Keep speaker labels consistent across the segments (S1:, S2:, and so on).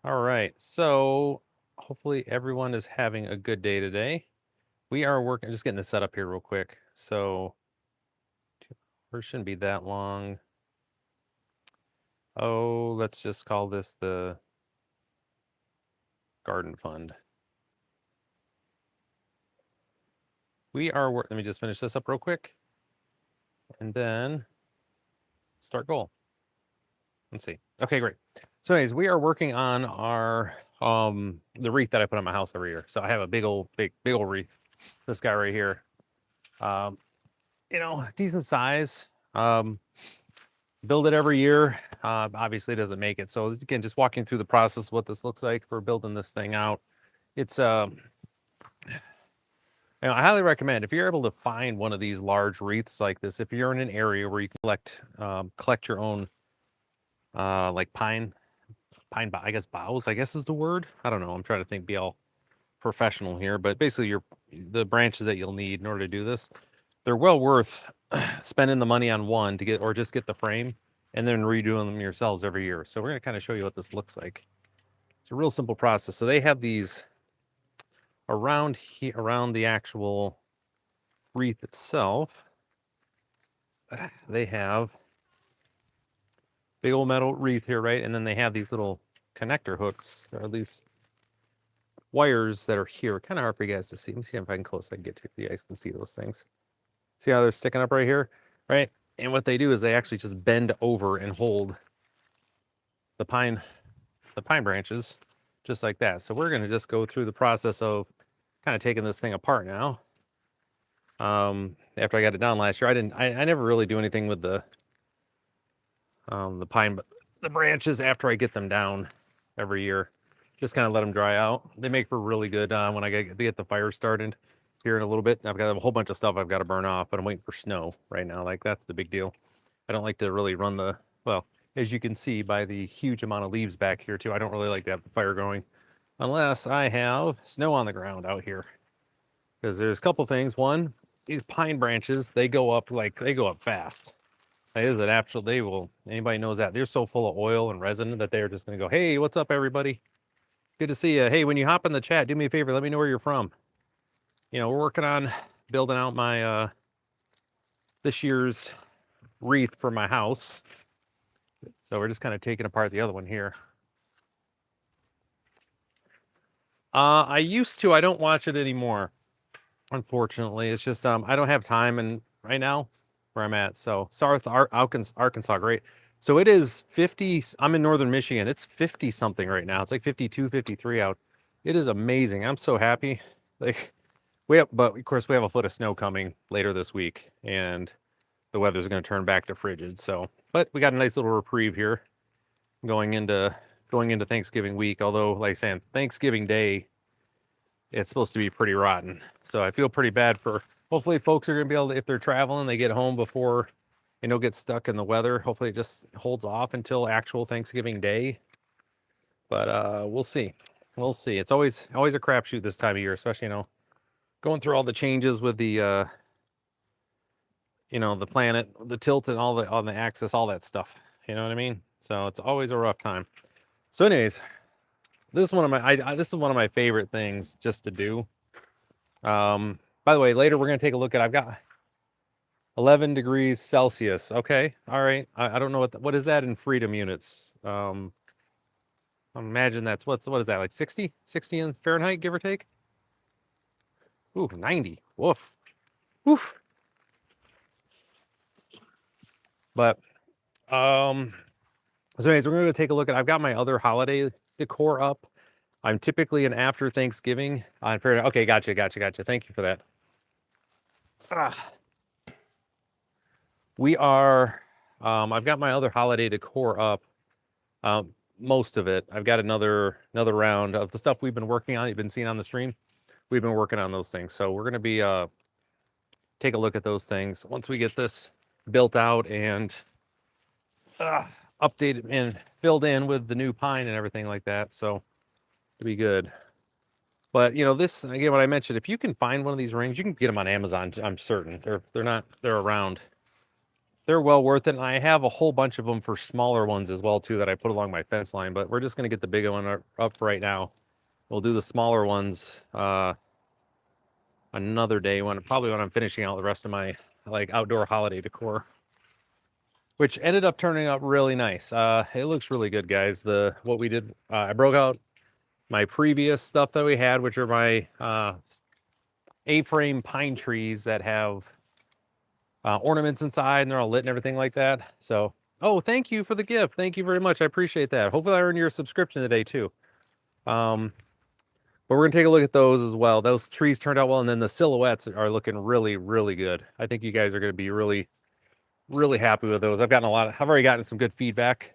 S1: All right, so hopefully everyone is having a good day today. We are working, just getting this set up here real quick. So it shouldn't be that long. Oh, let's just call this the garden fund. Let me just finish this up real quick and then start goal. Let's see. Okay, great. So anyways, we are working on our the wreath that I put on my house every year. So I have a big old wreath. This guy right here. Um, decent size. Build it every year. Obviously, it doesn't make it. So again, just walking through the process of what this looks like for building this thing out. It's I highly recommend if you're able to find one of these large wreaths like this. If you're in an area where you can collect your own like I guess boughs, I guess is the word. I don't know. I'm trying to be all professional here, but basically the branches that you'll need in order to do this, they're well worth spending the money on one to get, or just get the frame and then redoing them yourselves every year. So we're going to kind of show you what this looks like. It's a real simple process. So they have these around here, around the actual wreath itself. They have big old metal wreath here, right? And then they have these little connector hooks, or at least wires that are here. Kind of hard for you guys to see. Let me see if I can get to you guys can see those things. See how they're sticking up right here, right? And what they do is they actually just bend over and hold the pine branches just like that. So we're going to just go through the process of kind of taking this thing apart now. After I got it down last year, I never really do anything with the branches after I get them down every year. Just kind of let them dry out. They make for really good when I get the fire started here in a little bit. I've got a whole bunch of stuff I've got to burn off, but I'm waiting for snow right now. Like, that's the big deal. I don't like to really run well, as you can see by the huge amount of leaves back here too, I don't really like to have the fire going unless I have snow on the ground out here. Because there's a couple things. One, these pine branches, they go up fast. It is an absolute, anybody knows that. They're so full of oil and resin that they're just going to go, hey, what's up, everybody? Good to see you. Hey, when you hop in the chat, do me a favor. Let me know where you're from. We're working on building out my this year's wreath for my house. So we're just kind of taking apart the other one here. I used to. I don't watch it anymore, unfortunately. It's just I don't have time, and right now where I'm at. So Sarth, Arkansas, great. So it is 50. I'm in northern Michigan. It's 50 something right now. It's like 52, 53 out. It is amazing. I'm so happy. Like, but of course we have a foot of snow coming later this week, and the weather's going to turn back to frigid. So, but we got a nice little reprieve here going into Thanksgiving week. Although, like I said, Thanksgiving Day, it's supposed to be pretty rotten. So I feel pretty bad for. Hopefully, folks are going to be able to, if they're traveling, they get home before get stuck in the weather. Hopefully, it just holds off until actual Thanksgiving Day. But we'll see. We'll see. It's always a crapshoot this time of year, especially going through all the changes with the the planet, the tilt, and all on the axis, all that stuff. You know what I mean? So it's always a rough time. So, anyways, this is one of my favorite things just to do. By the way, later we're gonna take a look at. I've got 11 degrees Celsius. Okay, all right. I don't know what is that in freedom units. I imagine that's what is that, like 60 in Fahrenheit, give or take. Ooh, 90. Woof. Woof. But so anyways, we're going to take a look at. I've got my other holiday decor up. I'm typically an after Thanksgiving on Fahrenheit. Okay, gotcha. Thank you for that. We are. I've got my other holiday decor up. Most of it. I've got another round of the stuff we've been working on. You've been seeing on the stream. We've been working on those things. So we're going to be take a look at those things once we get this built out and updated and filled in with the new pine and everything like that. So it'll be good. But this again, what I mentioned, if you can find one of these rings, you can get them on Amazon. I'm certain they're around. they're well worth it. And I have a whole bunch of them for smaller ones as well too that I put along my fence line. But we're just gonna get the big one up right now. We'll do the smaller ones another day probably when I'm finishing out the rest of my like outdoor holiday decor, which ended up turning out really nice. It looks really good, guys. What we did, I broke out my previous stuff that we had, which are my A-frame pine trees that have ornaments inside and they're all lit and everything like that. So, oh, thank you for the gift. Thank you very much. I appreciate that. Hopefully I earned your subscription today too. But we're gonna take a look at those as well. Those trees turned out well, and then the silhouettes are looking really, really good. I think you guys are gonna be really, really happy with those. I've already gotten some good feedback,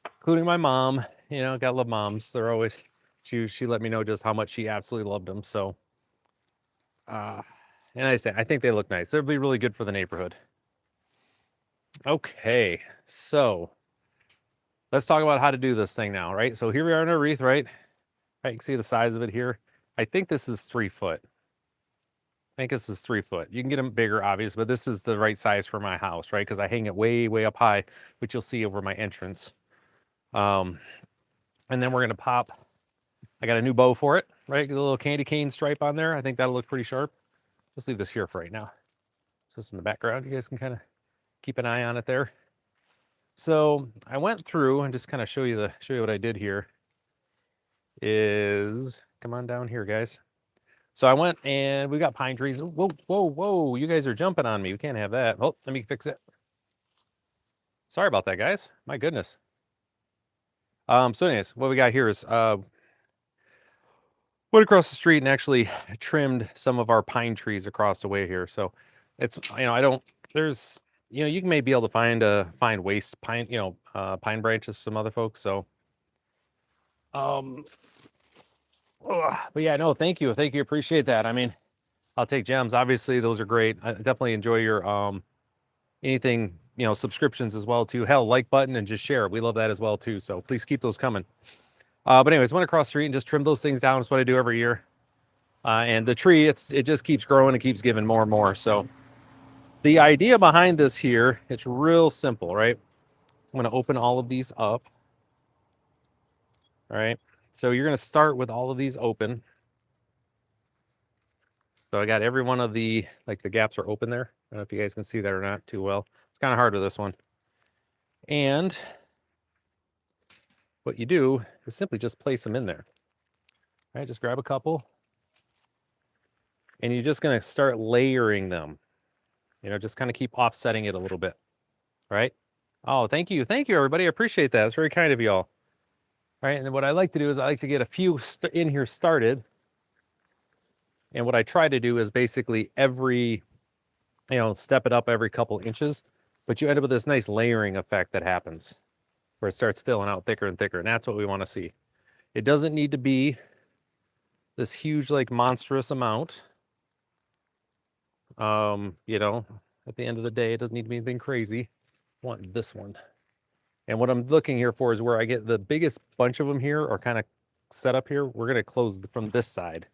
S1: including my mom. You know, gotta love moms. They're always, she let me know just how much she absolutely loved them. So, and I think they look nice. They'll be really good for the neighborhood. Okay, so let's talk about how to do this thing now, right? So here we are in our wreath, right? Right, you can see the size of it here. I think this is 3 foot. I think this is 3 foot. You can get them bigger, obviously, but this is the right size for my house, right? Because I hang it way, way up high, which you'll see over my entrance. And then we're gonna pop. I got a new bow for it, right? Get a little candy cane stripe on there. I think that'll look pretty sharp. Just leave this here for right now. So it's in the background. You guys can kind of keep an eye on it there. So I went through and just kind of show you what I did here. Come on down here, guys. So I went and we got pine trees. Whoa, whoa, whoa. You guys are jumping on me. We can't have that. Oh, let me fix it. Sorry about that, guys. My goodness. So anyways, what we got here is went across the street and actually trimmed some of our pine trees across the way here. So it's, you may be able to find waste pine, pine branches from other folks. So, but yeah, no, thank you. Thank you. Appreciate that. I mean, I'll take gems. Obviously, those are great. I definitely enjoy your anything, subscriptions as well too. Hell, like button and just share. We love that as well too. So please keep those coming. But anyways, went across the street and just trimmed those things down. That's what I do every year. And the tree, it just keeps growing and keeps giving more and more. So the idea behind this here, it's real simple, right? I'm going to open all of these up. All right. So you're going to start with all of these open. So I got every one of the gaps are open there. I don't know if you guys can see that or not too well. It's kind of hard with this one. And what you do is simply just place them in there. All right, just grab a couple. And you're just going to start layering them. Just kind of keep offsetting it a little bit. Right? Oh, thank you. Thank you, everybody. I appreciate that. It's very kind of you all. All right, and then what I like to do is I like to get a few in here started. And what I try to do is basically step it up every couple inches, but you end up with this nice layering effect that happens where it starts filling out thicker and thicker. And that's what we want to see. It doesn't need to be this huge, monstrous amount. At the end of the day, it doesn't need to be anything crazy. I want this one. And what I'm looking here for is where I get the biggest bunch of them here are kind of set up here. We're going to close from this side.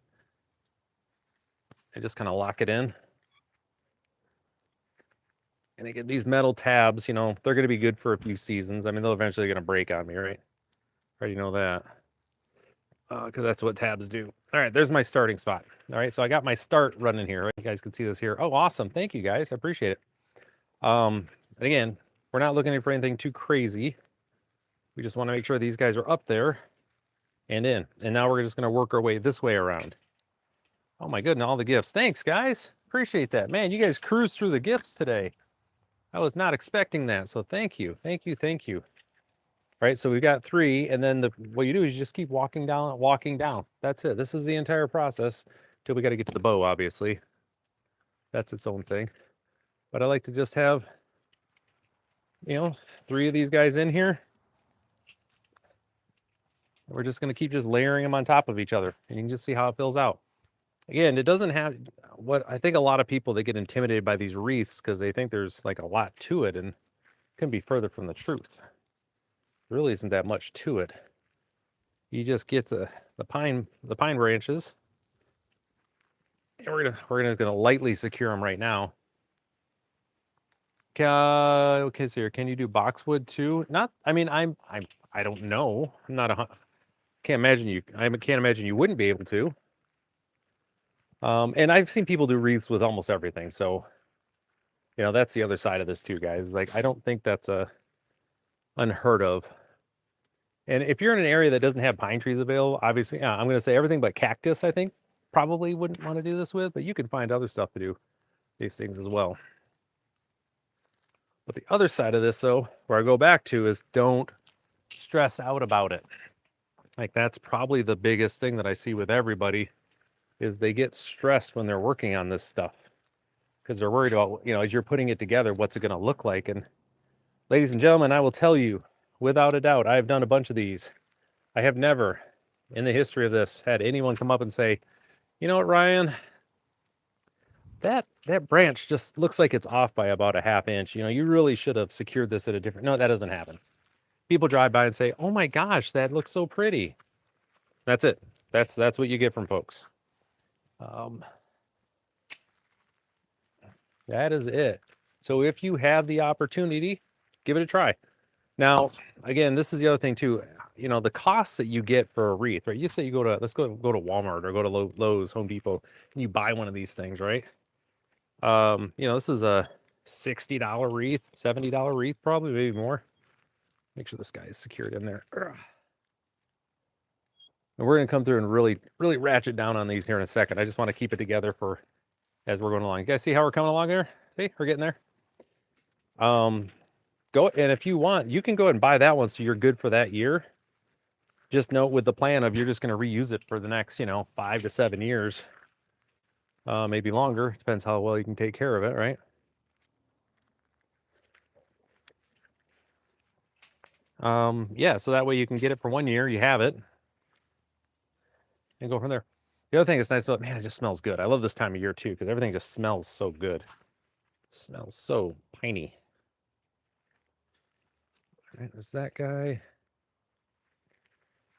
S1: And just kind of lock it in. And again, these metal tabs, they're going to be good for a few seasons. I mean, they're eventually going to break on me, right? I already know that. Because that's what tabs do. All right, there's my starting spot. All right, so I got my start running here. Right? You guys can see this here. Oh, awesome. Thank you, guys. I appreciate it. Again, we're not looking for anything too crazy. We just want to make sure these guys are up there and in. And now we're just going to work our way this way around. Oh, my goodness, all the gifts. Thanks, guys. Appreciate that. Man, you guys cruised through the gifts today. I was not expecting that, so thank you. Thank you, thank you. All right, so we've got 3, and then what you do is you just keep walking down. That's it. This is the entire process till we got to get to the bow, obviously. That's its own thing. But I like to just have, 3 of these guys in here. We're just going to keep just layering them on top of each other, and you can just see how it fills out. Again, it doesn't have what I think a lot of people, they get intimidated by these wreaths because they think there's a lot to it, and it can be further from the truth. There really isn't that much to it. You just get the pine branches, and we're gonna lightly secure them right now. Okay, so here, can you do boxwood too? Not, I mean, I don't know. I'm not can't imagine you. I can't imagine you wouldn't be able to. And I've seen people do wreaths with almost everything. So, you know, that's the other side of this too, guys. Like, I don't think that's a unheard of. And if you're in an area that doesn't have pine trees available, obviously, I'm going to say everything but cactus, I think, probably wouldn't want to do this with, but you can find other stuff to do these things as well. But the other side of this, though, where I go back to is don't stress out about it. Like, that's probably the biggest thing that I see with everybody is they get stressed when they're working on this stuff because they're worried about, you know, as you're putting it together, what's it going to look like? And ladies and gentlemen, I will tell you, without a doubt, I have done a bunch of these. I have never, in the history of this, had anyone come up and say, you know what, Ryan, that branch just looks like it's off by about a half inch. You know, you really should have secured this at a different. No, that doesn't happen. People drive by and say, "Oh my gosh, that looks so pretty." That's it. That's what you get from folks. That is it. So if you have the opportunity, give it a try. Now, again, this is the other thing too. You know, the costs that you get for a wreath, right? You say you go to, let's go to Walmart or go to Lowe's, Home Depot, and you buy one of these things, right? You know, this is a $60 wreath, $70 wreath, probably, maybe more. Make sure this guy is secured in there. Ugh. And we're gonna come through and really ratchet down on these here in a second. I just want to keep it together for as we're going along. You guys see how we're coming along there? See, we're getting there. Go, and if you want, you can go ahead and buy that one so you're good for that year. Just note with the plan of you're just going to reuse it for the next, you know, 5 to 7 years, maybe longer. Depends how well you can take care of it, right? Yeah, so that way you can get it for 1 year, you have it, and go from there. The other thing that's nice about, man, it just smells good. I love this time of year too because everything just smells so good. It smells so piney. All right, there's that guy.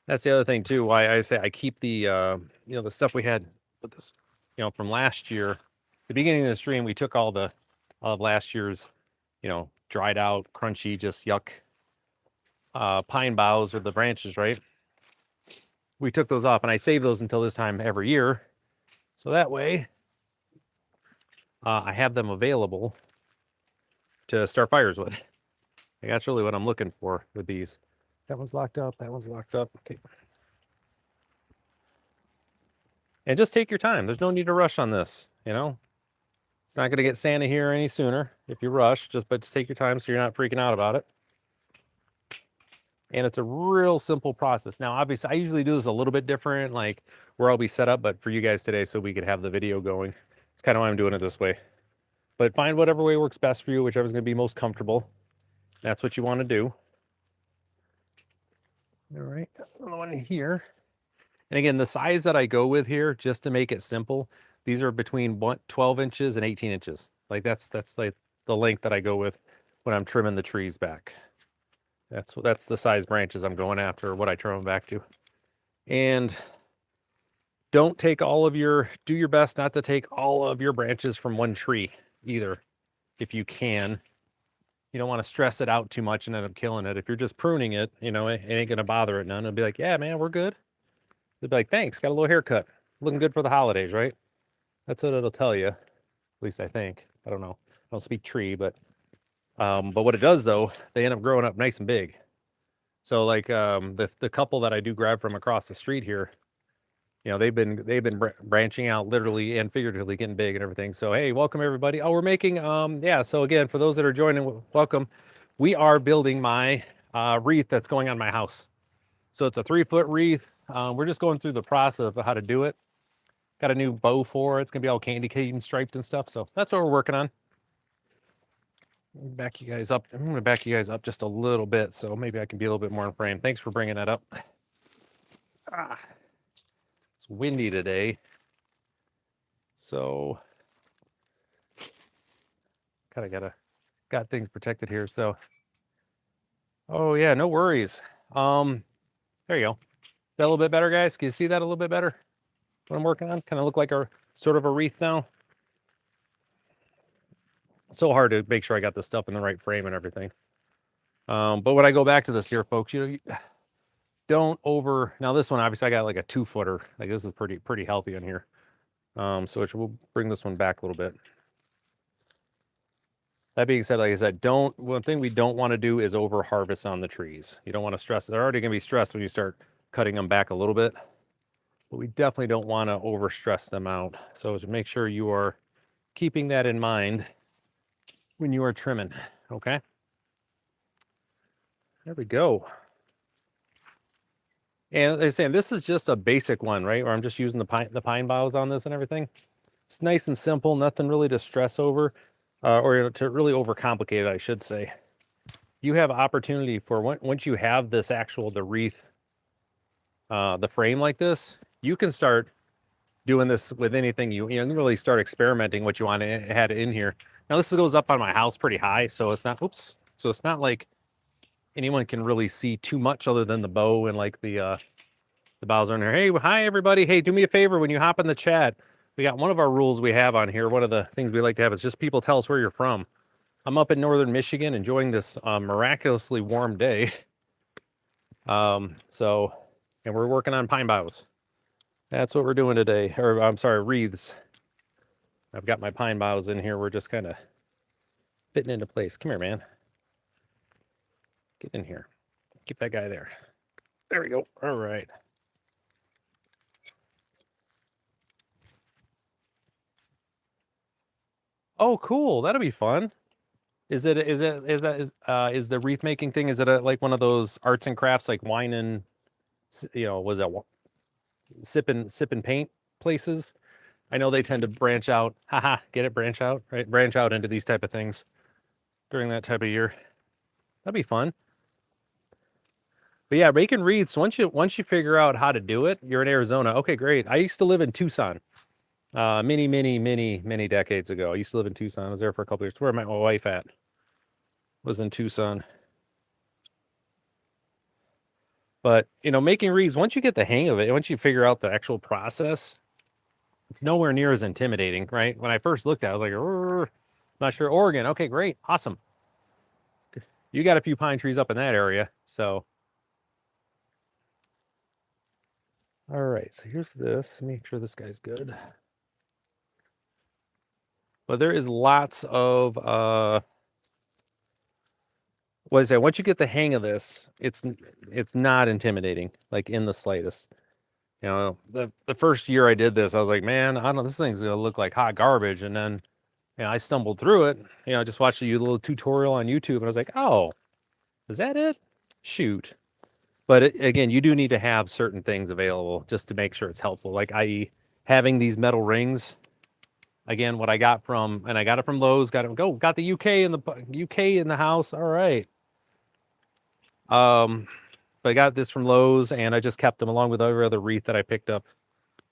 S1: That's the other thing too. Why I say I keep the you know, the stuff we had with this, you know, from last year. The beginning of the stream, we took all of last year's, you know, dried out, crunchy, just yuck pine boughs or the branches, right? We took those off, and I save those until this time every year, so that way I have them available to start fires with. Like, that's really what I'm looking for with these. That one's locked up. That one's locked up. Okay. And just take your time. There's no need to rush on this, you know? It's not going to get Santa here any sooner if you rush, but just take your time so you're not freaking out about it. And it's a real simple process. Now, obviously, I usually do this a little bit different, like where I'll be set up, but for you guys today, so we could have the video going. It's kind of why I'm doing it this way. But find whatever way works best for you, whichever's going to be most comfortable. That's what you want to do. All right, another one here. And again, the size that I go with here, just to make it simple, these are between 12 inches and 18 inches. Like that's like the length that I go with when I'm trimming the trees back. That's the size branches I'm going after, what I trim them back to. And don't take do your best not to take all of your branches from one tree either, if you can. You don't want to stress it out too much and end up killing it. If you're just pruning it, you know, it ain't going to bother it none. It'll be like, yeah, man, we're good. They'll be like, thanks, got a little haircut. Looking good for the holidays, right? That's what it'll tell you. At least I think. I don't know. I don't speak tree, but what it does though, they end up growing up nice and big. So like the couple that I do grab from across the street here, you know, they've been branching out literally and figuratively, getting big and everything. So hey, welcome everybody. Oh, we're making yeah. So again, for those that are joining, welcome. We are building my wreath that's going on my house. So it's a 3-foot wreath. We're just going through the process of how to do it. Got a new bow for it. It's gonna be all candy cane striped and stuff. So that's what we're working on. Back you guys up. I'm gonna back you guys up just a little bit, so maybe I can be a little bit more in frame. Thanks for bringing that up. It's windy today, so kind of got things protected here. So, oh yeah, no worries. There you go. Is that a little bit better, guys? Can you see that a little bit better? What I'm working on kind of look like a sort of a wreath now. So hard to make sure I got the stuff in the right frame and everything. But when I go back to this here, folks, you know, don't over. Now this one, obviously, I got like a 2-footer. Like this is pretty healthy in here. So we'll bring this one back a little bit. That being said, like I said, one thing we don't want to do is over harvest on the trees. You don't want to stress. They're already going to be stressed when you start cutting them back a little bit. But we definitely don't want to over stress them out. So to make sure you are keeping that in mind when you are trimming. Okay. There we go. And they're saying this is just a basic one, right? Where I'm just using the pine boughs on this and everything. It's nice and simple, nothing really to stress over, or to really overcomplicate it, I should say. You have opportunity for once you have this the wreath, the frame like this, you can start doing this with anything you can really start experimenting what you want to add in here. Now this goes up on my house pretty high, so it's not so it's not like anyone can really see too much other than the bow and like the boughs are in there. Hey, hi everybody. Hey, do me a favor when you hop in the chat. We got one of our rules we have on here. One of the things we like to have is just people tell us where you're from. I'm up in northern Michigan enjoying this miraculously warm day. And we're working on pine boughs. That's what we're doing today. Or I'm sorry, wreaths. I've got my pine boughs in here. We're just kind of fitting into place. Come here, man. Get in here. Keep that guy there. There we go. All right. Oh, cool. That'll be fun. Is the wreath making thing? Is it like one of those arts and crafts, like wine and, was that sip and paint places? I know they tend to branch out. Haha, get it? Branch out, right? Branch out into these type of things during that type of year. That'd be fun. But yeah, making wreaths, once you figure out how to do it, you're in Arizona. Okay, great. I used to live in Tucson. Many decades ago. I used to live in Tucson. I was there for a couple years. Where I met my wife at was in Tucson. But making wreaths, once you get the hang of it, once you figure out the actual process, it's nowhere near as intimidating, right? When I first looked at it, I was like, not sure. Oregon. Okay, great. Awesome. You got a few pine trees up in that area. So, all right. So here's this. Make sure this guy's good. But there is lots of, what I say, once you get the hang of this, it's not intimidating, like in the slightest. The first year I did this, I was like, man, I don't know, this thing's gonna look like hot garbage. And then, I stumbled through it. I just watched a little tutorial on YouTube, and I was like, oh, is that it? Shoot. But again, you do need to have certain things available just to make sure it's helpful. Like, i.e., having these metal rings. Again, what I got and I got it from Lowe's. Got the UK in the house. All right. But I got this from Lowe's, and I just kept them along with every other wreath that I picked up.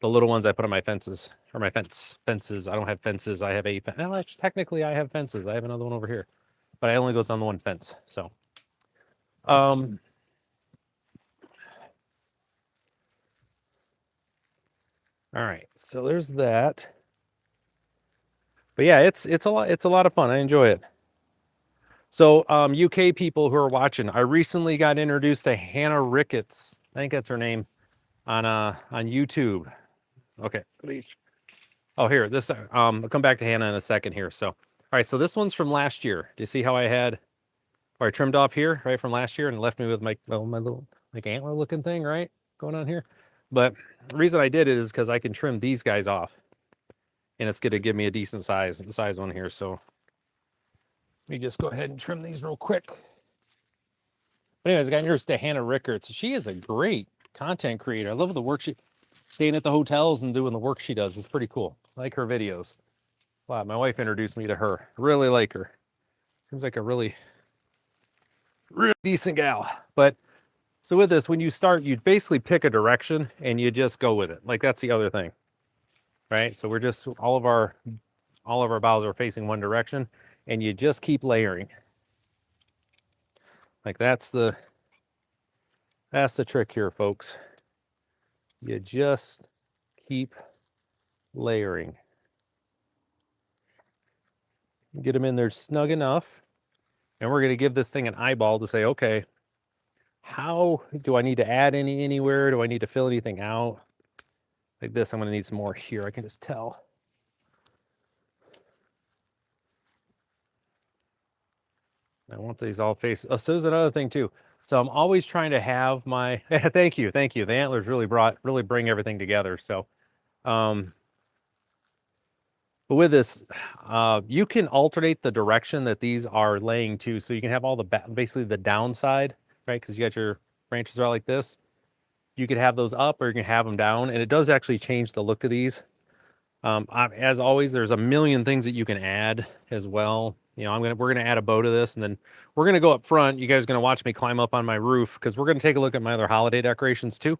S1: The little ones I put on my fences, or my fences. I don't have fences. I have well, actually, technically I have fences. I have another one over here, but I only goes on the one fence. So, all right. So there's that. But yeah, it's a lot of fun. I enjoy it. So, UK people who are watching, I recently got introduced to Hannah Ricketts. I think that's her name on YouTube. Okay. Oh, here, I'll come back to Hannah in a second here. So, all right, so this one's from last year. Do you see how I trimmed off here, right, from last year and left me with my little, like, antler looking thing, right, going on here? But the reason I did it is because I can trim these guys off, and it's going to give me a decent size one here. So let me just go ahead and trim these real quick. But anyways, I got introduced to Hannah Ricketts. She is a great content creator. I love the work staying at the hotels and doing the work she does. It's pretty cool. I like her videos. Wow, my wife introduced me to her. Really like her. Seems like a really decent gal. But so with this, when you start, you basically pick a direction and you just go with it. Like, that's the other thing, right? So we're just all of our boughs are facing one direction, and you just keep layering. Like, that's the trick here, folks. You just keep layering. Get them in there snug enough. And we're going to give this thing an eyeball to say, okay, how do I need to add anywhere? Do I need to fill anything out? Like this, I'm going to need some more here. I can just tell. I want these all faced. Oh, so there's another thing too. So I'm always trying to have my, thank you. The antlers really bring everything together. So, but with this, you can alternate the direction that these are laying to. So you can have all the, basically the downside, right? Because you got your branches are like this. You could have those up or you can have them down. And it does actually change the look of these. As always, there's a million things that you can add as well. You know, we're gonna add a bow to this, and then we're gonna go up front. You guys are gonna watch me climb up on my roof because we're gonna take a look at my other holiday decorations too,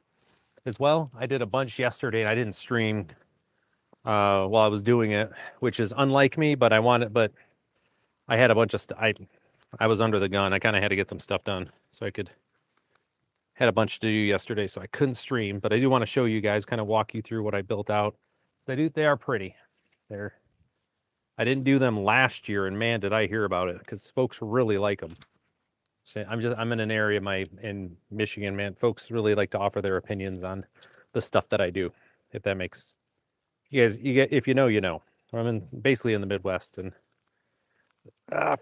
S1: as well. I did a bunch yesterday, and I didn't stream while I was doing it, which is unlike me. But I had a bunch of I was under the gun. I kind of had to get some stuff done, so I could had a bunch to do yesterday, so I couldn't stream. But I do want to show you guys, kind of walk you through what I built out. They are pretty. I didn't do them last year, and man, did I hear about it because folks really like them. So I'm in an area in Michigan, man. Folks really like to offer their opinions on the stuff that I do. If that makes if you know, you know. I'm basically in the Midwest, and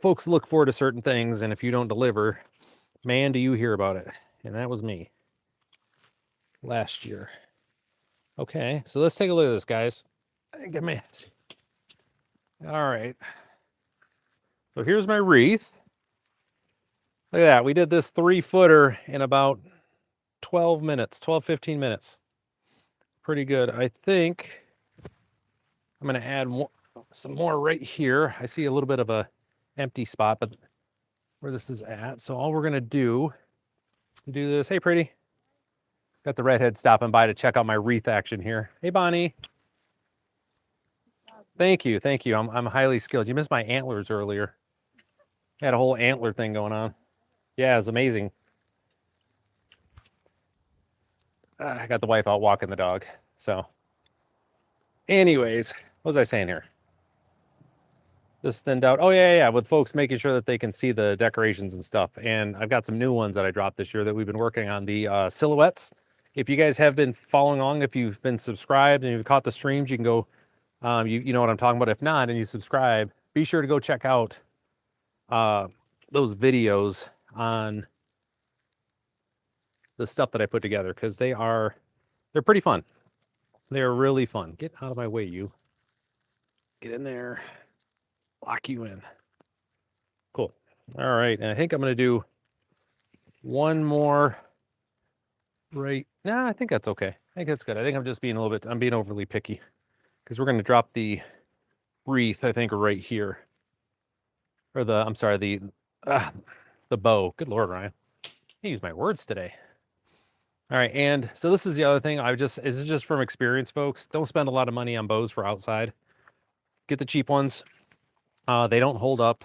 S1: folks look forward to certain things, and if you don't deliver, man, do you hear about it? And that was me last year. Okay, so let's take a look at this, guys. Get me. All right. So here's my wreath. Look at that. We did this 3-footer in about 12 minutes, 15 minutes. Pretty good. I think I'm going to add some more right here. I see a little bit of a empty spot, but where this is at. So all we're going to do this. Hey, pretty. Got the redhead stopping by to check out my wreath action here. Hey, Bonnie. Thank you. I'm highly skilled. You missed my antlers earlier. I had a whole antler thing going on. Yeah, it was amazing. I got the wife out walking the dog. So, anyways, what was I saying here? Just thinned out. Oh, yeah. With folks making sure that they can see the decorations and stuff. And I've got some new ones that I dropped this year that we've been working on. The silhouettes. If you guys have been following along, if you've been subscribed and you've caught the streams, you can go, you know what I'm talking about. If not, and you subscribe, be sure to go check out those videos on the stuff that I put together, because they're pretty fun. They're really fun. Get out of my way, you. Get in there. Lock you in. Cool. All right. And I think I'm going to do one more right. Nah, I think that's okay. I think that's good. I think I'm just being I'm being overly picky, because we're going to drop the wreath, I think, right here. Or I'm sorry, the bow. Good Lord, Ryan. I use my words today. All right, and so this is the other thing. This is just from experience, folks. Don't spend a lot of money on bows for outside. Get the cheap ones. They don't hold up,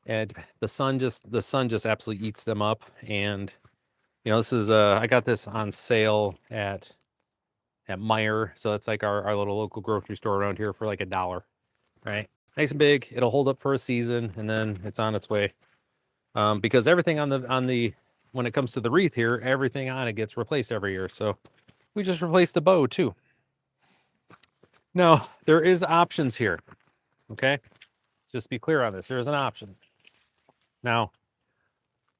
S1: and the sun just absolutely eats them up. And you know, this is I got this on sale at Meijer, so that's like our little local grocery store around here for like $1. Right, nice and big. It'll hold up for a season, and then it's on its way. Because everything on the when it comes to the wreath here, everything on it gets replaced every year. So we just replaced the bow too. Now, there is options here. Okay? Just be clear on this. There is an option. Now,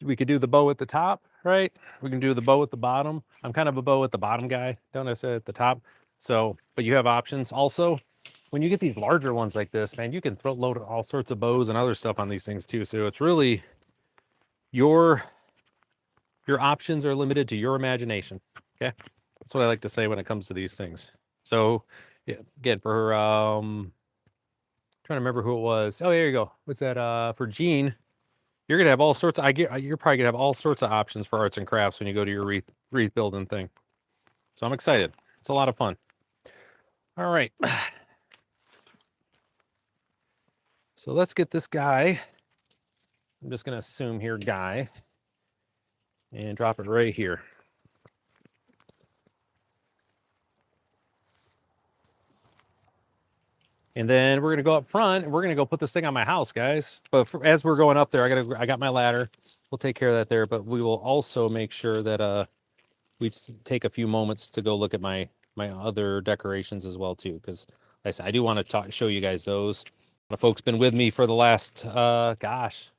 S1: we could do the bow at the top, right? We can do the bow at the bottom. I'm kind of a bow at the bottom guy. Don't necessarily at the top. So, but you have options. Also, when you get these larger ones like this, man, you can load all sorts of bows and other stuff on these things too. So it's really your options are limited to your imagination. Okay, that's what I like to say when it comes to these things. So, yeah, again, for trying to remember who it was. Oh, there you go. What's that? For Gene, you're gonna have all sorts. You're probably gonna have all sorts of options for arts and crafts when you go to your wreath building thing. So I'm excited. It's a lot of fun. All right. So let's get this guy. I'm just gonna assume here, guy. And drop it right here. And then we're gonna go up front and we're gonna go put this thing on my house, guys. But as we're going up there, I got my ladder. We'll take care of that there, but we will also make sure that we take a few moments to go look at my other decorations as well too, because like I said, I do want to show you guys those. A lot of folks been with me for the last gosh,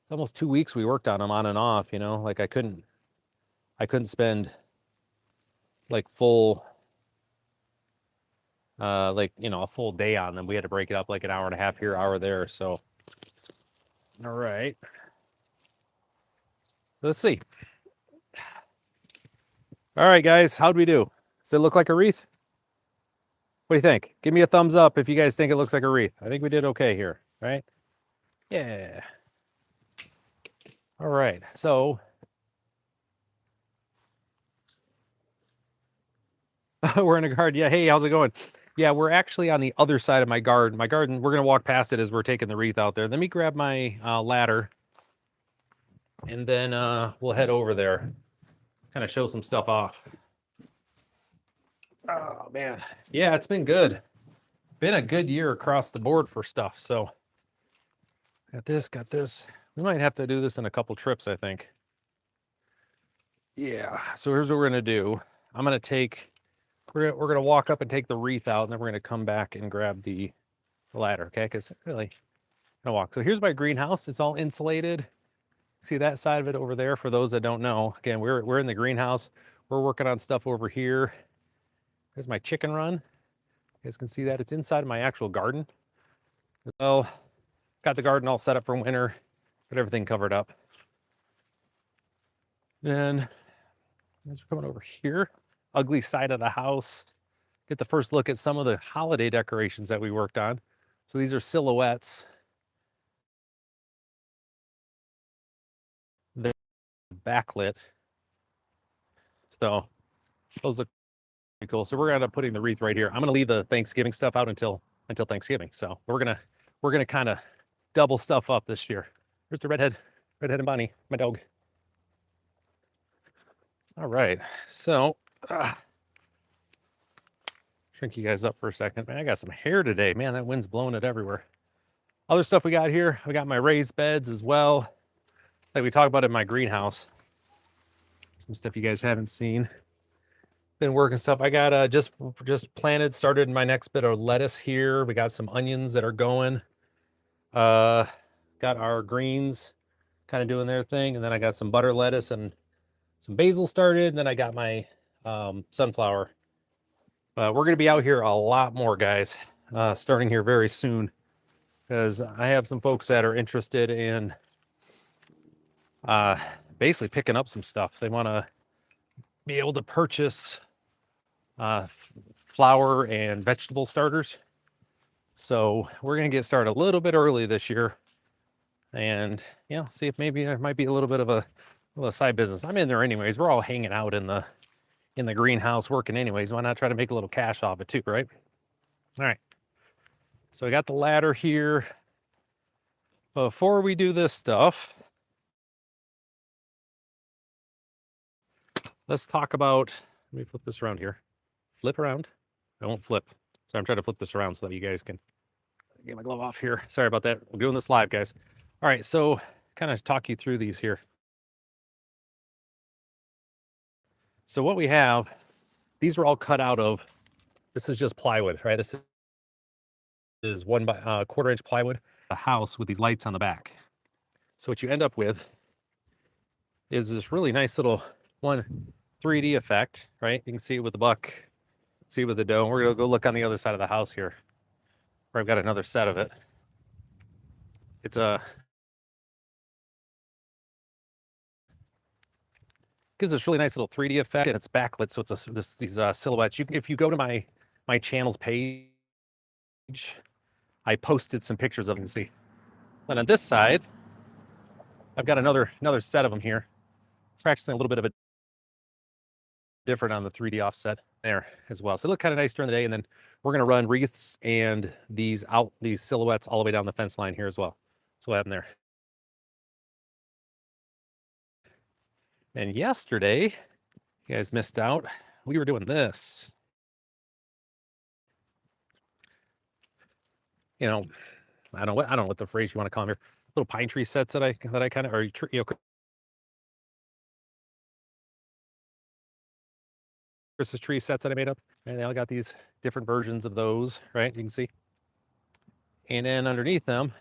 S1: it's almost 2 weeks we worked on them on and off, you know, like I couldn't spend like full like, you know, a full day on them. We had to break it up like an hour and a half here, hour there. So all right, let's see. All right, guys, how'd we do? Does it look like a wreath? What do you think? Give me a thumbs up if you guys think it looks like a wreath. I think we did okay here, right? Yeah. All right, so we're in a garden. Yeah, hey, how's it going? Yeah, we're actually on the other side of my garden. My garden, we're gonna walk past it as we're taking the wreath out there. Let me grab my ladder, and then we'll head over there, kind of show some stuff off. Oh man, yeah, it's been good. Been a good year across the board for stuff. So got this, got this. We might have to do this in a couple trips, I think. Yeah, so here's what we're gonna do. I'm gonna take, we're gonna walk up and take the wreath out, and then we're gonna come back and grab the ladder, okay? Because really, gonna walk. So here's my greenhouse. It's all insulated. See that side of it over there? For those that don't know, again, we're in the greenhouse. We're working on stuff over here. There's my chicken run. You guys can see that it's inside of my actual garden. So got the garden all set up for winter. Got everything covered up. Then as we're coming over here, ugly side of the house, get the first look at some of the holiday decorations that we worked on. So these are silhouettes. They're backlit. So those look pretty cool. So we're gonna end up putting the wreath right here. I'm gonna leave the Thanksgiving stuff out until Thanksgiving. So we're gonna kind of double stuff up this year. There's the redhead and Bonnie, my dog. All right, so shrink you guys up for a second. Man, I got some hair today. Man, that wind's blowing it everywhere. Other stuff we got here, we got my raised beds as well, like we talked about in my greenhouse. Some stuff you guys haven't seen. Been working stuff. I got just started my next bit of lettuce here. We got some onions that are going. Got our greens kind of doing their thing, and then I got some butter lettuce and some basil started, and then I got my sunflower. We're going to be out here a lot more, guys, starting here very soon, because I have some folks that are interested in basically picking up some stuff. They want to be able to purchase flower and vegetable starters. So we're going to get started a little bit early this year, and yeah, see if maybe there might be a little bit of a side business. I'm in there anyways. We're all hanging out in the greenhouse working anyways. Why not try to make a little cash off it too, right? All right. So I got the ladder here. Before we do this stuff, let's talk about, let me flip this around here. Flip around. I won't flip. So I'm trying to flip this around so that you guys can get my glove off here. Sorry about that. We're doing this live, guys. All right, so kind of talk you through these here. So what we have, these are all cut out of, this is just plywood, right? This is 1 by 1/4 inch plywood. A house with these lights on the back. So what you end up with is this really nice little 3D effect, right? You can see it with the buck, see it with the doe. We're gonna go look on the other side of the house here, where I've got another set of it. It's gives this really nice little 3D effect, and it's backlit, so it's these silhouettes. If you go to my channel's page, I posted some pictures of them. You can see. And on this side, I've got another set of them here. Practicing a little bit of a different on the 3D offset there as well. So they look kind of nice during the day, and then we're gonna run wreaths and these silhouettes all the way down the fence line here as well. So what happened there? And yesterday, you guys missed out. We were doing this. you know, I don't know what the phrase you want to call them here. Little pine tree sets that I kind of, or Christmas tree sets that I made up, and they all got these different versions of those, right? You can see, and then underneath them,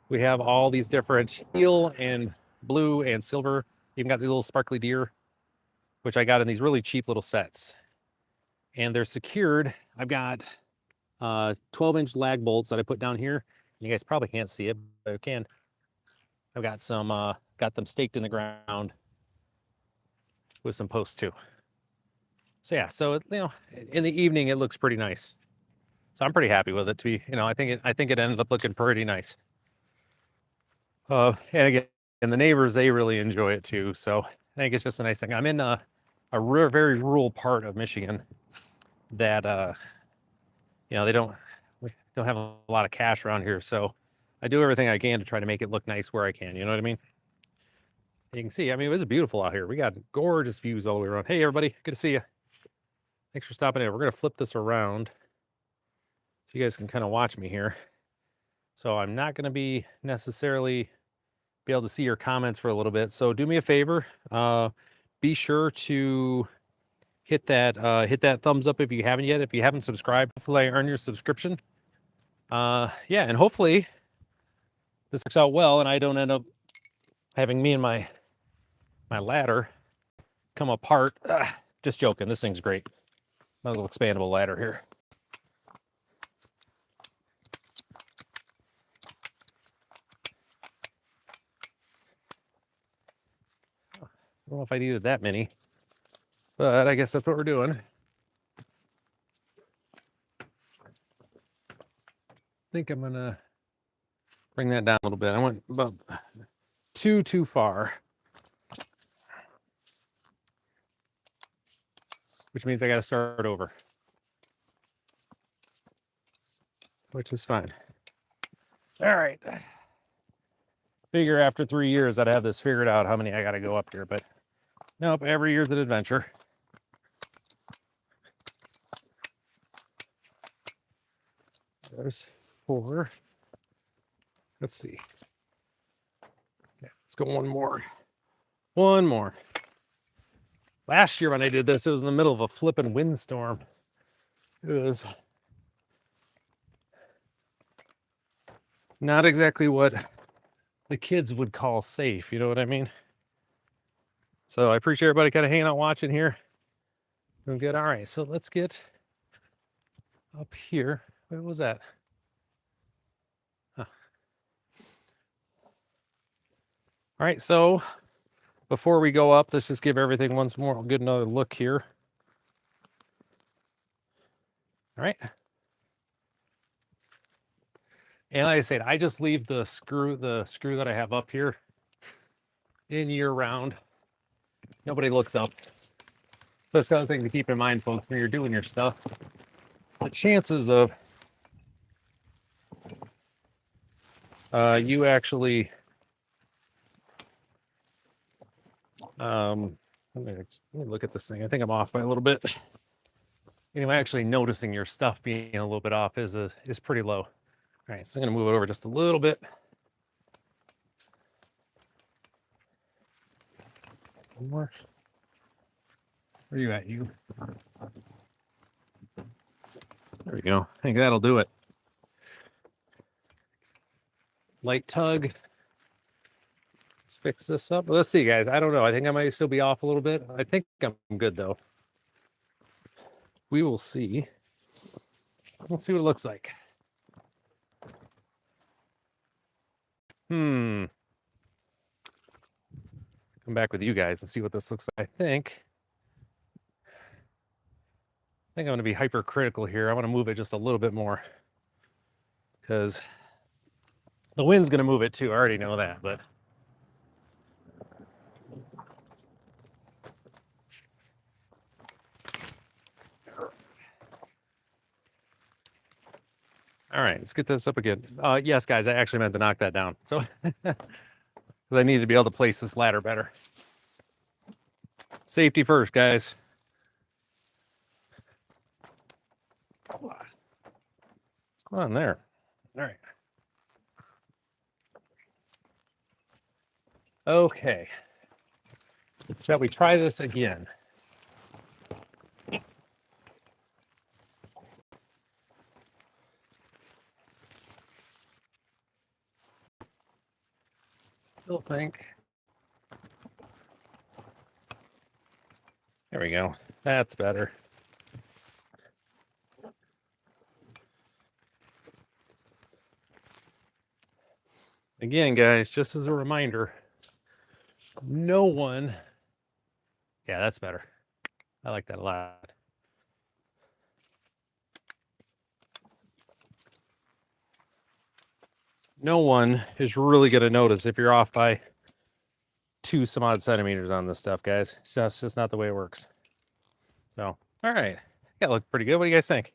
S1: we have all these different teal and blue and silver. Even got the little sparkly deer, which I got in these really cheap little sets, and they're secured. I've got 12-inch lag bolts that I put down here. You guys probably can't see it, but I can. I've got some, got them staked in the ground with some posts too. So yeah, so you know, in the evening it looks pretty nice. So I'm pretty happy with it. To be, you know, I think it ended up looking pretty nice. And again, and the neighbors, they really enjoy it too. So I think it's just a nice thing. I'm in a very rural part of Michigan that you know, we don't have a lot of cash around here, so I do everything I can to try to make it look nice where I can. You know what I mean? You can see, I mean, it was beautiful out here. We got gorgeous views all the way around. Hey, everybody, good to see you. Thanks for stopping in. We're gonna flip this around so you guys can kind of watch me here. So I'm not gonna be necessarily be able to see your comments for a little bit. So do me a favor, be sure to hit that thumbs up if you haven't yet. If you haven't subscribed, hopefully I earn your subscription. Yeah, and hopefully this works out well and I don't end up having me and my ladder come apart. Just joking, this thing's great. My little expandable ladder here. I don't know if I needed that many, but I guess that's what we're doing. I think I'm gonna bring that down a little bit. I went about too far, which means I got to start over, which is fine. All right. Figure after 3 years I'd have this figured out how many I got to go up here, but nope, every year's an adventure. There's 4. Let's see. Okay, let's go one more. One more. Last year when I did this, it was in the middle of a flipping windstorm. It was not exactly what the kids would call safe, you know what I mean? So I appreciate everybody kind of hanging out watching here. Doing good. All right, so let's get up here. What was that? Huh. All right, so before we go up, let's just give everything once more. I'll get another look here. All right. And like I said, I just leave the screw that I have up here in year round. Nobody looks up. That's the other thing to keep in mind, folks, when you're doing your stuff. The chances of you actually let me look at this thing. I think I'm off by a little bit. Anyway, actually noticing your stuff being a little bit off is pretty low. All right, so I'm gonna move it over just a little bit. One more. Where are you at, you? There we go. I think that'll do it. Light tug. Let's fix this up. Let's see, guys. I don't know. I think I might still be off a little bit. I think I'm good, though. We will see. Let's see what it looks like. Come back with you guys and see what this looks like. I think I'm going to be hypercritical here. I want to move it just a little bit more because the wind's going to move it too. I already know that, but all right, let's get this up again. Yes, guys, I actually meant to knock that down. So because I need to be able to place this ladder better. Safety first, guys. Come on there. All right. Okay. Shall we try this again? Still think. There we go. That's better. Again, guys, just as a reminder, no one. Yeah, that's better. I like that a lot. No one is really going to notice if you're off by 2 some odd centimeters on this stuff, guys. It's just not the way it works. So, all right. That looked pretty good. What do you guys think?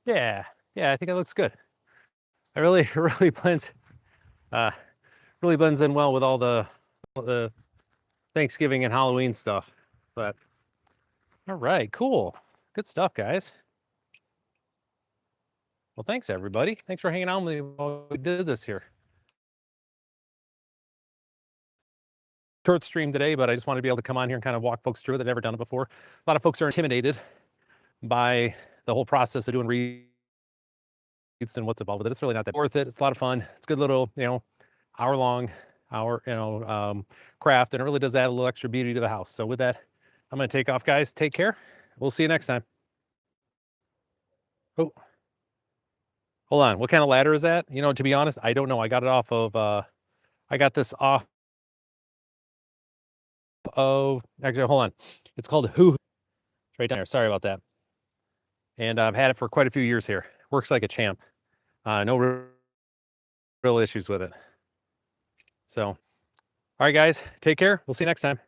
S1: Yeah, I think it looks good. It really blends in well with all the Thanksgiving and Halloween stuff. But all right, cool. Good stuff, guys. Well, thanks everybody. Thanks for hanging out with me while we did this here. Short stream today, but I just wanted to be able to come on here and kind of walk folks through it that never done it before. A lot of folks are intimidated by the whole process of doing wreaths and what's involved with it. It's really not that worth it. It's a lot of fun. It's a good little, hour-long craft, and it really does add a little extra beauty to the house. So with that, I'm going to take off, guys. Take care. We'll see you next time. Oh, hold on. What kind of ladder is that? To be honest, I don't know. I got it off of, I got this off of, actually, hold on. It's called Hoo. It's right down there. Sorry about that. And I've had it for quite a few years here. Works like a champ. No real issues with it. So, all right, guys, take care. We'll see you next time.